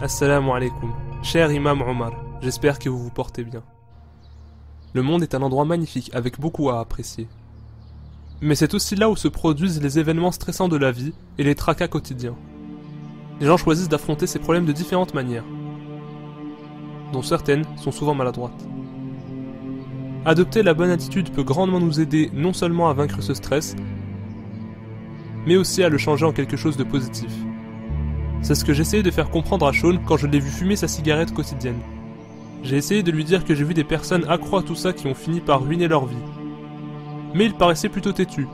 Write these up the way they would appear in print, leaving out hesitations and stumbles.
Assalamu alaikum, cher Imam Omar, j'espère que vous vous portez bien. Le monde est un endroit magnifique avec beaucoup à apprécier. Mais c'est aussi là où se produisent les événements stressants de la vie et les tracas quotidiens. Les gens choisissent d'affronter ces problèmes de différentes manières, dont certaines sont souvent maladroites. Adopter la bonne attitude peut grandement nous aider non seulement à vaincre ce stress, mais aussi à le changer en quelque chose de positif. C'est ce que j'essayais de faire comprendre à Sean quand je l'ai vu fumer sa cigarette quotidienne. J'ai essayé de lui dire que j'ai vu des personnes accro à tout ça qui ont fini par ruiner leur vie. Mais il paraissait plutôt têtu,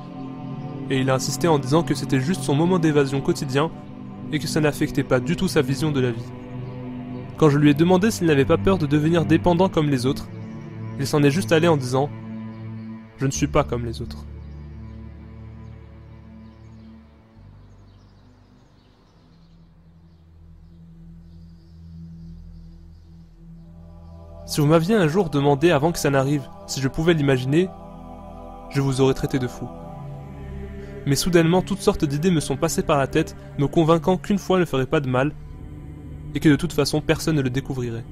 et il a insisté en disant que c'était juste son moment d'évasion quotidien et que ça n'affectait pas du tout sa vision de la vie. Quand je lui ai demandé s'il n'avait pas peur de devenir dépendant comme les autres, il s'en est juste allé en disant « Je ne suis pas comme les autres ». Si vous m'aviez un jour demandé avant que ça n'arrive si je pouvais l'imaginer, je vous aurais traité de fou. Mais soudainement, toutes sortes d'idées me sont passées par la tête, me convainquant qu'une fois ne ferait pas de mal, et que de toute façon personne ne le découvrirait.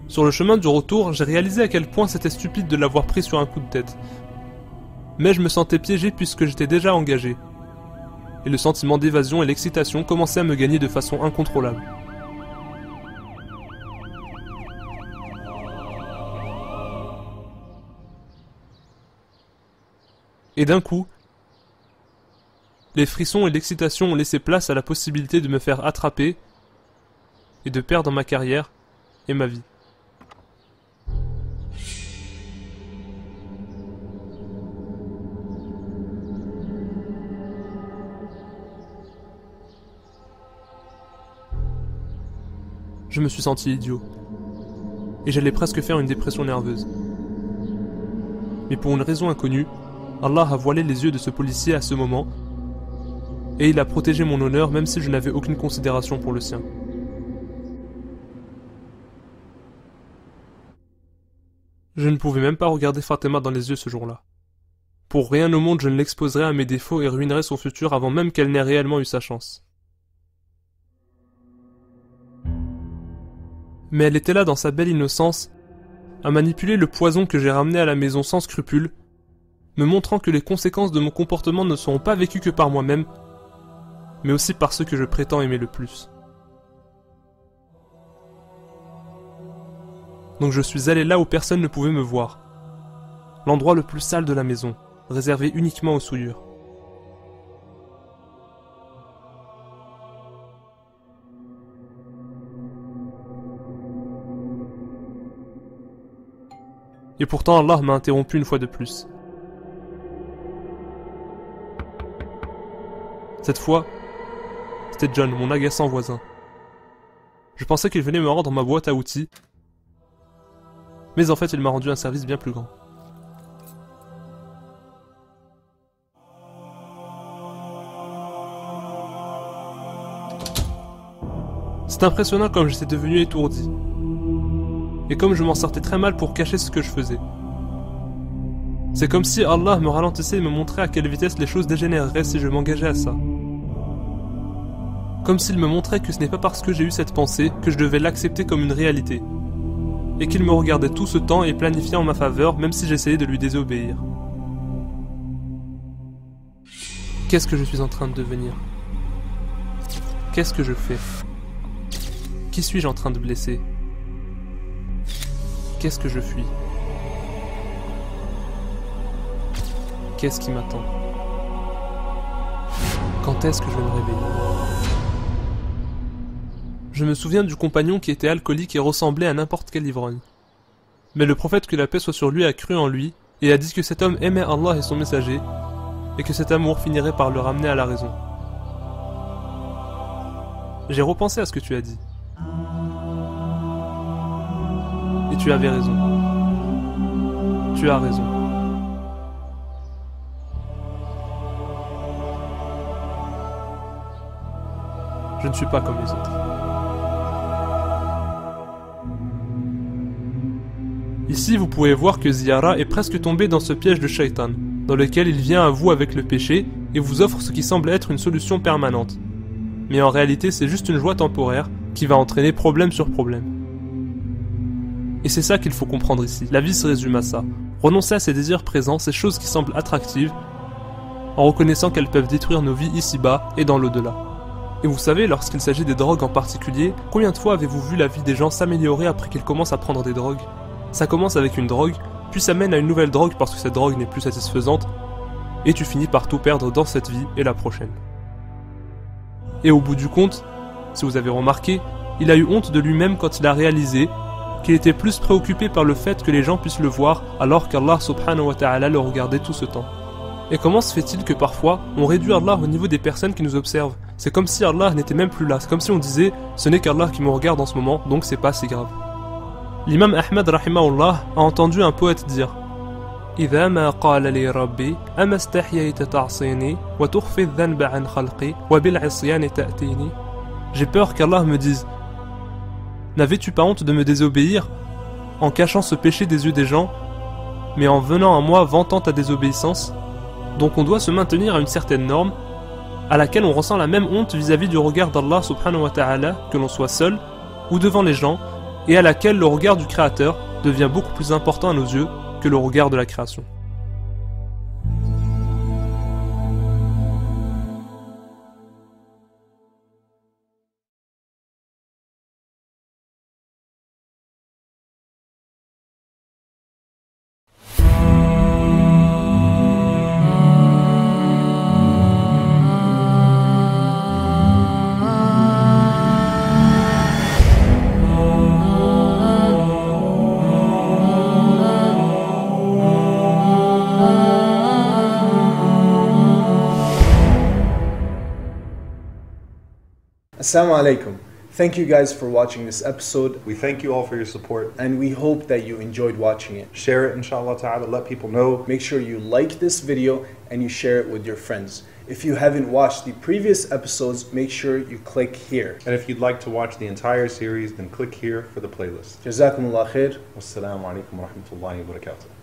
Sur le chemin du retour, j'ai réalisé à quel point c'était stupide de l'avoir pris sur un coup de tête. Mais je me sentais piégé puisque j'étais déjà engagé. Et le sentiment d'évasion et l'excitation commençaient à me gagner de façon incontrôlable. Et d'un coup, les frissons et l'excitation ont laissé place à la possibilité de me faire attraper et de perdre ma carrière et ma vie. Je me suis senti idiot, et j'allais presque faire une dépression nerveuse. Mais pour une raison inconnue, Allah a voilé les yeux de ce policier à ce moment, et il a protégé mon honneur même si je n'avais aucune considération pour le sien. Je ne pouvais même pas regarder Fatima dans les yeux ce jour-là. Pour rien au monde je ne l'exposerais à mes défauts et ruinerais son futur avant même qu'elle n'ait réellement eu sa chance. Mais elle était là dans sa belle innocence, à manipuler le poison que j'ai ramené à la maison sans scrupule, me montrant que les conséquences de mon comportement ne seront pas vécues que par moi-même, mais aussi par ceux que je prétends aimer le plus. Donc je suis allé là où personne ne pouvait me voir. L'endroit le plus sale de la maison, réservé uniquement aux souillures. Et pourtant Allah m'a interrompu une fois de plus. Cette fois, c'était John, mon agaçant voisin. Je pensais qu'il venait me rendre ma boîte à outils, mais en fait il m'a rendu un service bien plus grand. C'est impressionnant comme j'étais devenu étourdi, et comme je m'en sortais très mal pour cacher ce que je faisais. C'est comme si Allah me ralentissait et me montrait à quelle vitesse les choses dégénéreraient si je m'engageais à ça. Comme s'il me montrait que ce n'est pas parce que j'ai eu cette pensée que je devais l'accepter comme une réalité, et qu'il me regardait tout ce temps et planifiait en ma faveur même si j'essayais de lui désobéir. Qu'est-ce que je suis en train de devenir? Qu'est-ce que je fais? Qui suis-je en train de blesser? Qu'est-ce que je fuis? Qu'est-ce qui m'attend? Quand est-ce que je vais me réveiller? Je me souviens du compagnon qui était alcoolique et ressemblait à n'importe quel ivrogne. Mais le prophète que la paix soit sur lui a cru en lui et a dit que cet homme aimait Allah et son messager et que cet amour finirait par le ramener à la raison. J'ai repensé à ce que tu as dit. Et tu avais raison. Tu as raison. Je ne suis pas comme les autres. Ici, vous pouvez voir que Ziyara est presque tombé dans ce piège de Shaitan, dans lequel il vient à vous avec le péché et vous offre ce qui semble être une solution permanente. Mais en réalité, c'est juste une joie temporaire, qui va entraîner problème sur problème. Et c'est ça qu'il faut comprendre ici. La vie se résume à ça. Renoncer à ces désirs présents, ces choses qui semblent attractives, en reconnaissant qu'elles peuvent détruire nos vies ici-bas et dans l'au-delà. Et vous savez, lorsqu'il s'agit des drogues en particulier, combien de fois avez-vous vu la vie des gens s'améliorer après qu'ils commencent à prendre des drogues? Ça commence avec une drogue, puis ça mène à une nouvelle drogue parce que cette drogue n'est plus satisfaisante, et tu finis par tout perdre dans cette vie et la prochaine. Et au bout du compte, si vous avez remarqué, il a eu honte de lui-même quand il a réalisé qu'il était plus préoccupé par le fait que les gens puissent le voir alors qu'Allah subhanahu wa ta'ala le regardait tout ce temps. Et comment se fait-il que parfois on réduit Allah au niveau des personnes qui nous observent? C'est comme si Allah n'était même plus là, c'est comme si on disait ce n'est qu'Allah qui me regarde en ce moment, donc c'est pas si grave. L'imam Ahmed rahimahullah a entendu un poète dire إذا ما قال لي ربي أما استحييت تعصيني وتخفي الذنب عن خلقي وبالعصيان تأتيني. J'ai peur qu'Allah me dise n'avais-tu pas honte de me désobéir en cachant ce péché des yeux des gens, mais en venant à moi vantant ta désobéissance? Donc on doit se maintenir à une certaine norme à laquelle on ressent la même honte vis-à-vis du regard d'Allah subhanahu wa ta'ala, que l'on soit seul ou devant les gens, et à laquelle le regard du Créateur devient beaucoup plus important à nos yeux que le regard de la création. Assalamu alaikum. Thank you guys for watching this episode, We thank you all for your support. and we hope that you enjoyed watching it. Share it, inshallah ta'ala. Let people know. Make sure you like this video and you share it with your friends. If you haven't watched the previous episodes, make sure you click here. And if you'd like to watch the entire series, then click here for the playlist. Jazakumullah khair. Wassalamu alaikum wa rahmatullahi wa barakatuh.